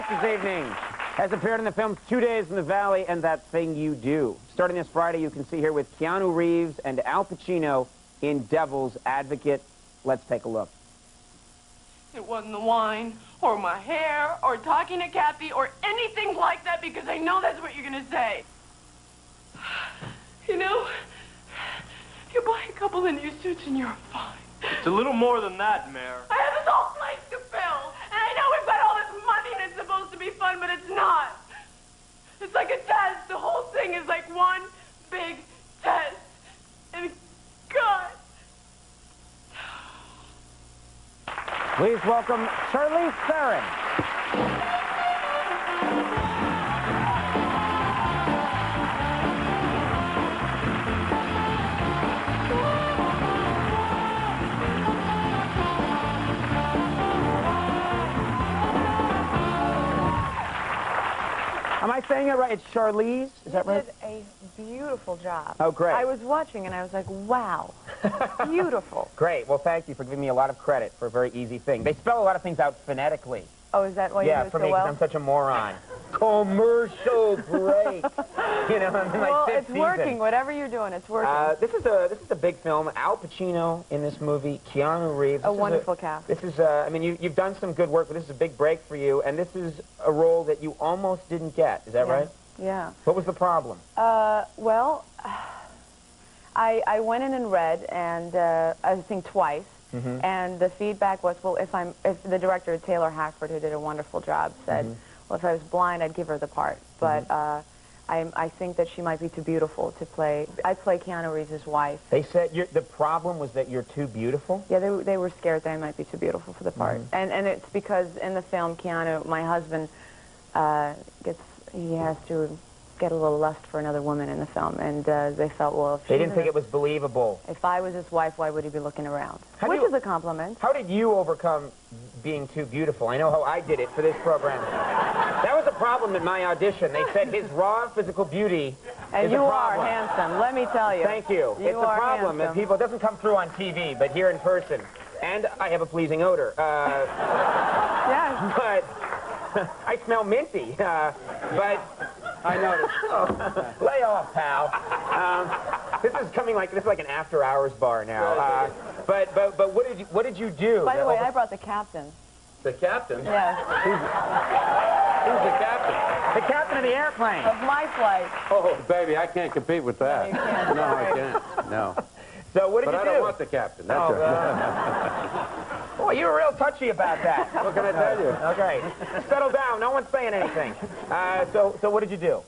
this evening has appeared in the films 2 Days in the Valley and That Thing You Do. Starting this Friday, you can see here with Keanu Reeves and Al Pacino in Devil's Advocate. Let's take a look. It wasn't the wine, or my hair, or talking to Kathy, or anything like that, because I know that's what you're going to say. You know, you buy a couple of new suits and you're fine. It's a little more than that, Mayor. I have this whole place to fill, and I know we've got all this money and it's supposed to be fun, but it's not. It's like a test. The whole thing is like one big test. And God. Please welcome Charlize Theron. Am I saying it right? It's Charlize? Is that right? You did a beautiful job. Oh, great. I was watching and I was like, wow, beautiful. Great. Well, thank you for giving me a lot of credit for a very easy thing. They spell a lot of things out phonetically. Oh, is that why you do it for so me, well? because I'm such a moron. Commercial break. You know, I'm in my well, fifth it's working. season. Whatever you're doing, it's working. This is a big film. Al Pacino in this movie. Keanu Reeves. A wonderful cast. This is I mean, you've done some good work, but this is a big break for you. And this is a role that you almost didn't get. Is that right? Yeah. What was the problem? Well, I went in and read, and I think twice. Mm-hmm. And the feedback was, well, if the director, Taylor Hackford, who did a wonderful job, said, well, if I was blind, I'd give her the part. But I think that she might be too beautiful to play. I'd play Keanu Reeves' wife. They said the problem was that you're too beautiful? Yeah, they were scared that I might be too beautiful for the part. And it's because in the film, Keanu, my husband, he has to get a little lust for another woman in the film, and they felt, well, if they didn't think it was believable. If I was his wife, why would he be looking around? Which is a compliment. How did you overcome being too beautiful? I know how I did it for this program. That was a problem in my audition. They said his raw physical beauty and is you a are problem. handsome, let me tell you. Thank you. You it's a problem. handsome. It doesn't come through on TV, but here in person. And I have a pleasing odor. Yes. But I smell minty. But I noticed. Oh, lay off, pal. This is like an after-hours bar now. But what did you do? By the way, I brought the captain. The captain? Yes. Who's the captain? The captain of the airplane. Of my flight. Oh, baby, I can't compete with that. No, you can't. No, I can't. No. So what did you do? But I don't want the captain. That's right. Oh, you were real touchy about that. What can I tell you? Okay. Settle down. No one's saying anything. So what did you do?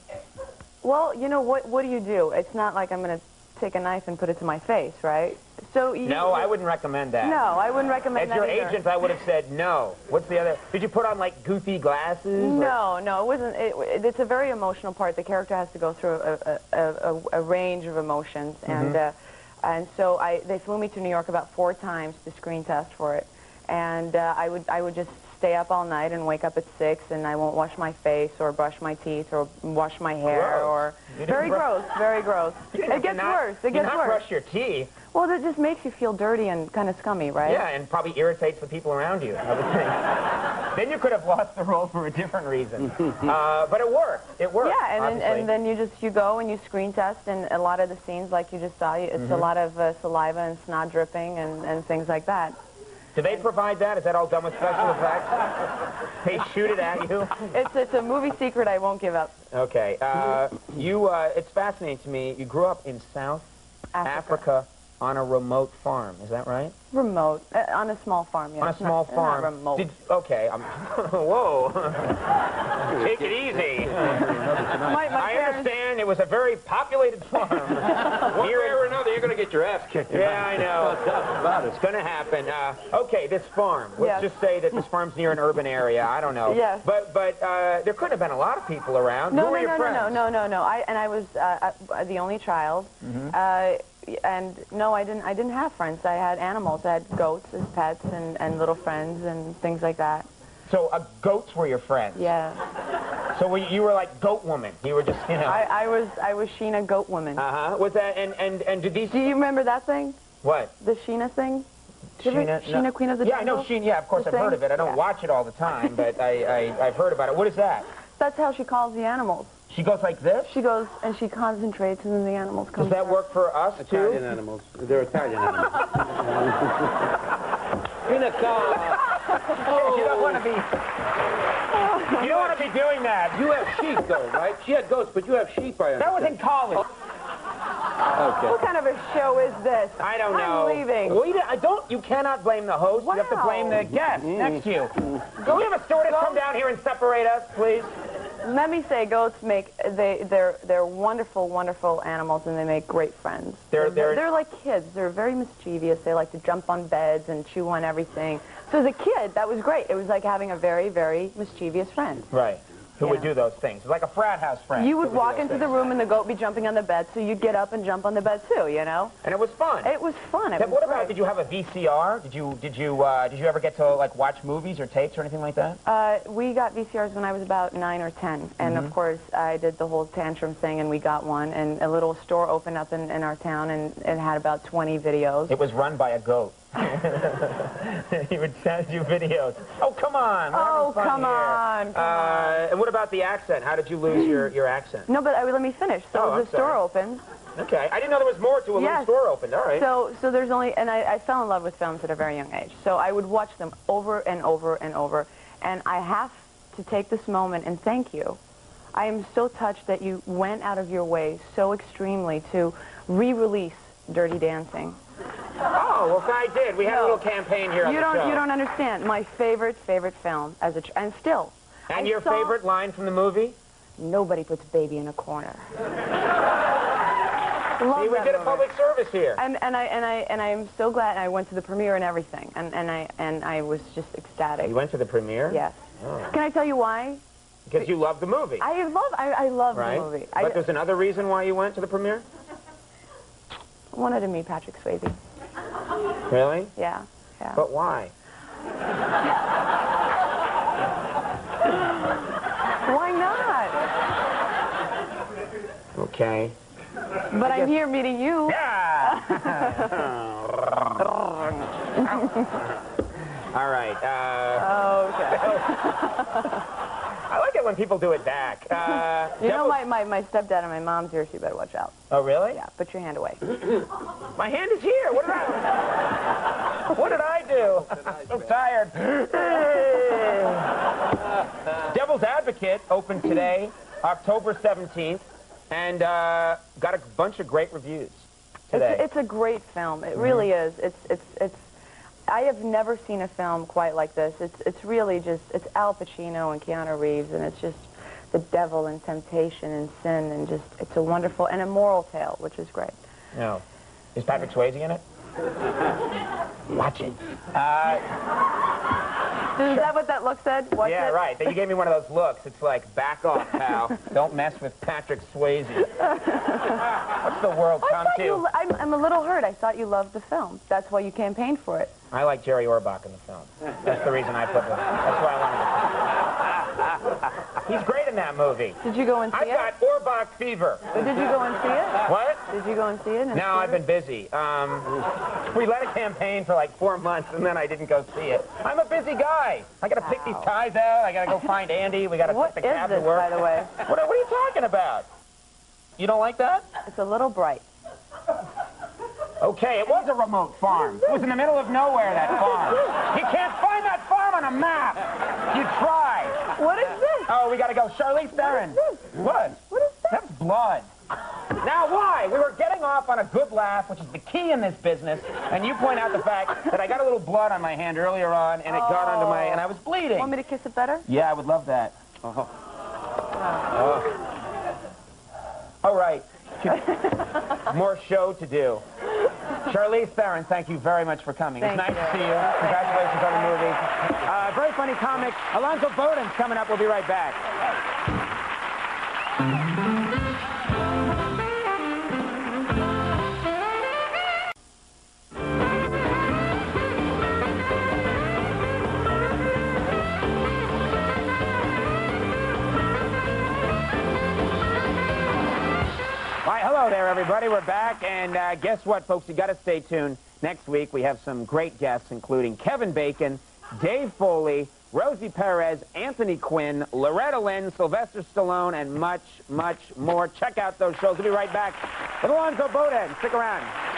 Well, you know, what do you do? It's not like I'm going to take a knife and put it to my face, right? So No, I wouldn't recommend that. No, I wouldn't recommend that. As your either. agent, I would have said no. What's the other? Did you put on, like, goofy glasses? No, it wasn't. It's a very emotional part. The character has to go through a range of emotions, and so they flew me to New York about 4 times to screen test for it, and I would just stay up all night and wake up at 6, and I won't wash my face or brush my teeth or wash my hair or very gross. It gets worse. It gets worse. Not brush your teeth. Well, that just makes you feel dirty and kind of scummy, right? Yeah, and probably irritates the people around you, I would think. Then you could have lost the role for a different reason. But it worked. It worked. Yeah, and then you go and you screen test, and a lot of the scenes, like you just saw, it's a lot of saliva and snot dripping and things like that. Do they provide that? Is that all done with special effects? They shoot it at you? It's a movie secret I won't give up. Okay. It's fascinating to me. You grew up in South Africa on a remote farm. Is that right? Remote. On a small farm, yeah. On a small farm. Not remote. Okay. Whoa. Take it easy. I understand it was a very populated farm. One way or another, you're going to get your ass kicked. Yeah, I know. It's going to happen. Okay, this farm. Let's just say that this farm's near an urban area. I don't know. Yes. But there could have been a lot of people around. Who were your friends? No. I was the only child. And no, I didn't have friends. I had animals. I had goats as pets and little friends and things like that. So goats were your friends? Yeah. So you were like goat woman. You were just, you know. I was Sheena goat woman. Was that and did these? Do you remember that thing? What? The Sheena thing? Sheena, Queen of the Jungle? Yeah, I know Sheena. Yeah, of course I've heard of it. I don't watch it all the time, but I've heard about it. What is that? That's how she calls the animals. She goes like this? She goes and she concentrates, and then the animals come. Does that work for us, too? Italian animals. They're Italian animals. In a car. You don't want to be... You don't want to be doing that. You have sheep, though, right? She had goats, but you have sheep, I understand. That was in college. Okay. What kind of a show is this? I don't know. I'm leaving. You cannot blame the host. Wow. You have to blame the guest next to you. Can we have a stewardess come down here and separate us, please? Let me say, goats they're wonderful, wonderful animals, and they make great friends. They're like kids. They're very mischievous. They like to jump on beds and chew on everything. So as a kid, that was great. It was like having a very, very mischievous friend. Right. Who would do those things. Like a frat house friend. You would walk into the room and the goat would be jumping on the bed, so you'd get up and jump on the bed too, you know? And it was fun. It was fun. What about, did you have a VCR? Did you ever get to like watch movies or tapes or anything like that? We got VCRs when I was about 9 or 10, and of course I did the whole tantrum thing, and we got one, and a little store opened up in our town, and it had about 20 videos. It was run by a goat. He would send you videos. Oh, come on. Oh, come on. And what about the accent? How did you lose your accent? No, but let me finish. So the store opened. Okay. I didn't know there was more to a little store opened. All right. So there's only, and I fell in love with films at a very young age. So I would watch them over and over and over. And I have to take this moment and thank you. I am so touched that you went out of your way so extremely to re-release Dirty Dancing. Oh, well, I did. We had a little campaign here on the show. You don't understand. My favorite film as a and still. And your favorite line from the movie? Nobody puts baby in a corner. See, we did a public service here. And I am so glad. I went to the premiere and everything, and I was just ecstatic. You went to the premiere? Yes. Oh. Can I tell you why? Because you love the movie. I love the movie. But there's another reason why you went to the premiere? I wanted to meet Patrick Swayze. Really? Yeah. But why? Why not? Okay. But I'm here meeting you. Yeah! All right. Okay. I like it when people do it back. You know, my stepdad and my mom's here, so you better watch out. Oh, really? Yeah, put your hand away. My hand is here. What did I do? I'm so tired. Devil's Advocate opened today, October 17th, and got a bunch of great reviews today. It's a great film. It really is. It's. I have never seen a film quite like this. It's really just, it's Al Pacino and Keanu Reeves, and it's just the devil and temptation and sin, and just, it's a wonderful, and a moral tale, which is great. No. Is Patrick Swayze in it? Watch it. Is that what that look said? Watch yeah, it? right. You gave me one of those looks. It's like, back off, pal. Don't mess with Patrick Swayze. What's the world come to? I'm a little hurt. I thought you loved the film. That's why you campaigned for it. I like Jerry Orbach in the film. That's the reason I put him. That's why I wanted to. He's great in that movie. Did you go and see it? I've got Orbach fever. Did you go and see it? What? Did you go and see it? No, I've been busy. We led a campaign for like 4 months, and then I didn't go see it. I'm a busy guy. I got to pick these ties out. I got to go find Andy. We got to take the cab to work. By the way? What are you talking about? You don't like that? It's a little bright. Okay, it was a remote farm. It was in the middle of nowhere, that farm. You can't find that farm on a map. You try. What is this? Oh, we got to go. Charlize Theron. What? What is that? That's blood. Now, why? We were getting off on a good laugh, which is the key in this business, and you point out the fact that I got a little blood on my hand earlier on, and it got onto my, and I was bleeding. Want me to kiss it better? Yeah, I would love that. Oh. All right. More show to do. Charlize Theron, thank you very much for coming. It's nice to see you. Congratulations on the movie. Very funny comic. Alonzo Bowden's coming up. We'll be right back. Why, hello there, everybody. We're back, and guess what, folks? You got to stay tuned Next week, we have some great guests, including Kevin Bacon, Dave Foley, Rosie Perez, Anthony Quinn, Loretta Lynn, Sylvester Stallone, and much, much more. Check out those shows. We'll be right back with Alonzo Bodeg. Stick around.